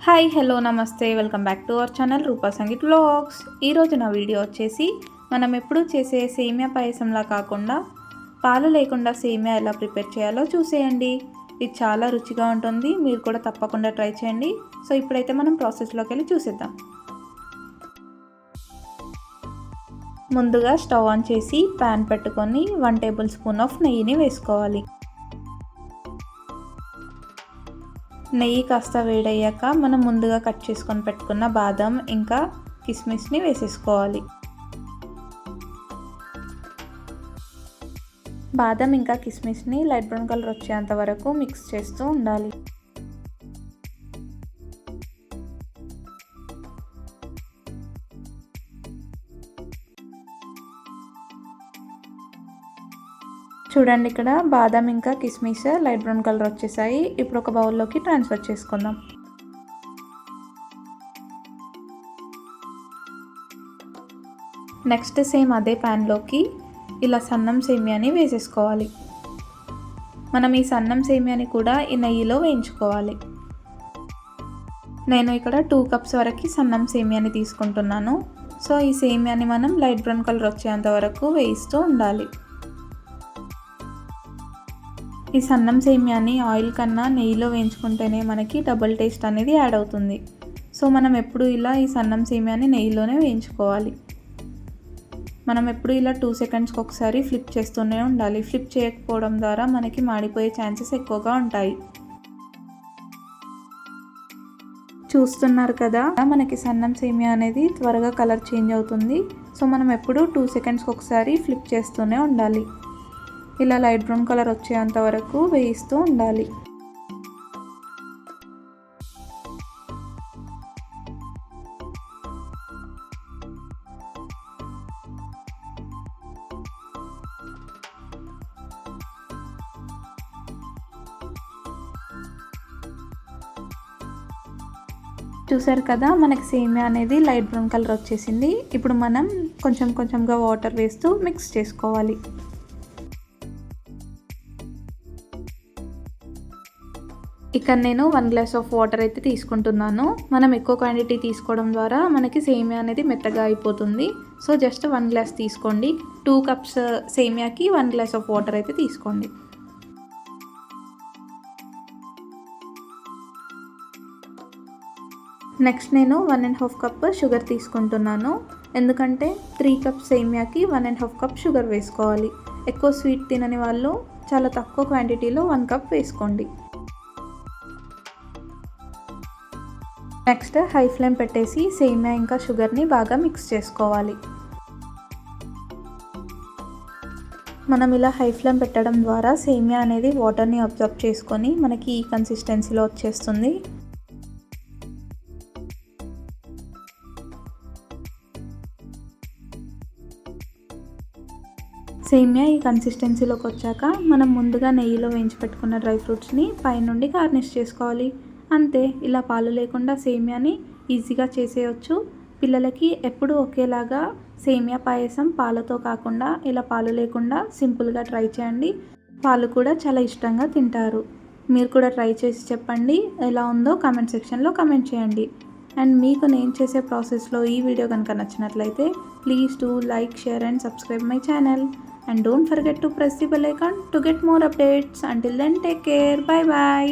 Hi hello నమస్తే welcome back to our channel Rupa Sangeet vlogs. ఈరోజు నా వీడియో వచ్చేసి మనం ఎప్పుడు చేసే సేమియా పాయసంలా కాకుండా పాలు లేకుండా సేమియా ఎలా ప్రిపేర్ చేయాలో చూసేయండి. ఇది చాలా రుచిగా ఉంటుంది, మీరు కూడా తప్పకుండా ట్రై చేయండి. సో ఇప్పుడైతే మనం ప్రాసెస్లోకి వెళ్ళి చూసేద్దాం. ముందుగా స్టవ్ ఆన్ చేసి ప్యాన్ పెట్టుకొని 1 టేబుల్ స్పూన్ ఆఫ్ నెయ్యిని వేసుకోవాలి. నెయ్యి కాస్త వేడయ్యాక మనం ముందుగా కట్ చేసుకొని పెట్టుకున్న బాదం ఇంకా కిస్మిస్ని వేసేసుకోవాలి. బాదం ఇంకా కిస్మిస్ని లైట్ బ్రౌన్ కలర్ వచ్చేంత వరకు మిక్స్ చేస్తూ ఉండాలి. చూడండి, ఇక్కడ బాదం ఇంకా కిస్మిస్ లైట్ బ్రౌన్ కలర్ వచ్చేసాయి. ఇప్పుడు ఒక బౌల్లోకి ట్రాన్స్ఫర్ చేసుకుందాం. నెక్స్ట్ సేమ్ అదే ప్యాన్లోకి ఇలా సన్నం సేమియాని వేసేసుకోవాలి. మనం ఈ సన్నం సేమియాని కూడా ఈ నెయ్యిలో వేయించుకోవాలి. నేను ఇక్కడ 2 కప్స్ వరకు సన్నం సేమియాని తీసుకుంటున్నాను. సో ఈ సేమియాని మనం లైట్ బ్రౌన్ కలర్ వచ్చేంత వరకు వేయిస్తూ ఉండాలి. ఈ సన్నం సేమియాని ఆయిల్ కన్నా నెయ్యిలో వేయించుకుంటేనే మనకి డబుల్ టేస్ట్ అనేది యాడ్ అవుతుంది. సో మనం ఎప్పుడు ఇలా ఈ సన్నం సేమియాని నెయ్యిలోనే వేయించుకోవాలి. మనం ఎప్పుడు ఇలా 2 సెకండ్స్కి ఒకసారి ఫ్లిప్ చేస్తూనే ఉండాలి. ఫ్లిప్ చేయకపోవడం ద్వారా మనకి మాడిపోయే ఛాన్సెస్ ఎక్కువగా ఉంటాయి. చూస్తున్నారు కదా, మనకి సన్నం సేమియా అనేది త్వరగా కలర్ చేంజ్ అవుతుంది. సో మనం ఎప్పుడు 2 సెకండ్స్కి ఒకసారి ఫ్లిప్ చేస్తూనే ఉండాలి. ఇలా లైట్ బ్రౌన్ కలర్ వచ్చేంత వరకు వేయిస్తూ ఉండాలి. చూసారు కదా, మనకి సేమియా అనేది లైట్ బ్రౌన్ కలర్ వచ్చేసింది. ఇప్పుడు మనం కొంచెం కొంచెంగా వాటర్ వేస్తూ మిక్స్ చేసుకోవాలి. ఇక్కడ నేను 1 గ్లాస్ ఆఫ్ వాటర్ అయితే తీసుకుంటున్నాను. మనం ఎక్కువ క్వాంటిటీ తీసుకోవడం ద్వారా మనకి సేమియా అనేది మెత్తగా అయిపోతుంది. సో జస్ట్ 1 గ్లాస్ తీసుకోండి. 2 కప్స్ సేమియాకి 1 గ్లాస్ ఆఫ్ వాటర్ అయితే తీసుకోండి. నెక్స్ట్ నేను 1.5 కప్ షుగర్ తీసుకుంటున్నాను. ఎందుకంటే 3 కప్స్ సేమియాకి 1.5 కప్ షుగర్ వేసుకోవాలి. ఎక్కువ స్వీట్ తినని వాళ్ళు చాలా తక్కువ క్వాంటిటీలో 1 కప్ వేసుకోండి. నెక్స్ట్ హై ఫ్లేమ్ పెట్టేసి సేమియా ఇంకా షుగర్ని బాగా మిక్స్ చేసుకోవాలి. మనం ఇలా హై ఫ్లేమ్ పెట్టడం ద్వారా సేమియా అనేది వాటర్ని అబ్జర్వ్ చేసుకొని మనకి ఈ కన్సిస్టెన్సీలో వచ్చేస్తుంది. సేమియా ఈ కన్సిస్టెన్సీలోకి వచ్చాక మనం ముందుగా నెయ్యిలో వేయించి పెట్టుకున్న డ్రై ఫ్రూట్స్ని పైనుండి గార్నిష్ చేసుకోవాలి. అంతే, ఇలా పాలు లేకుండా సేమియాని ఈజీగా చేసేయచ్చు. పిల్లలకి ఎప్పుడు ఒకేలాగా సేమియా పాయసం పాలతో కాకుండా ఇలా పాలు లేకుండా సింపుల్గా ట్రై చేయండి. వాళ్ళు కూడా చాలా ఇష్టంగా తింటారు. మీరు కూడా ట్రై చేసి చెప్పండి ఎలా ఉందో కామెంట్ సెక్షన్లో కామెంట్ చేయండి. అండ్ మీకు నేను చేసే ప్రాసెస్లో ఈ వీడియో కనుక నచ్చినట్లయితే please do like, share and subscribe my channel. And don't forget to press the bell icon to get more updates. Until then, take care. Bye bye.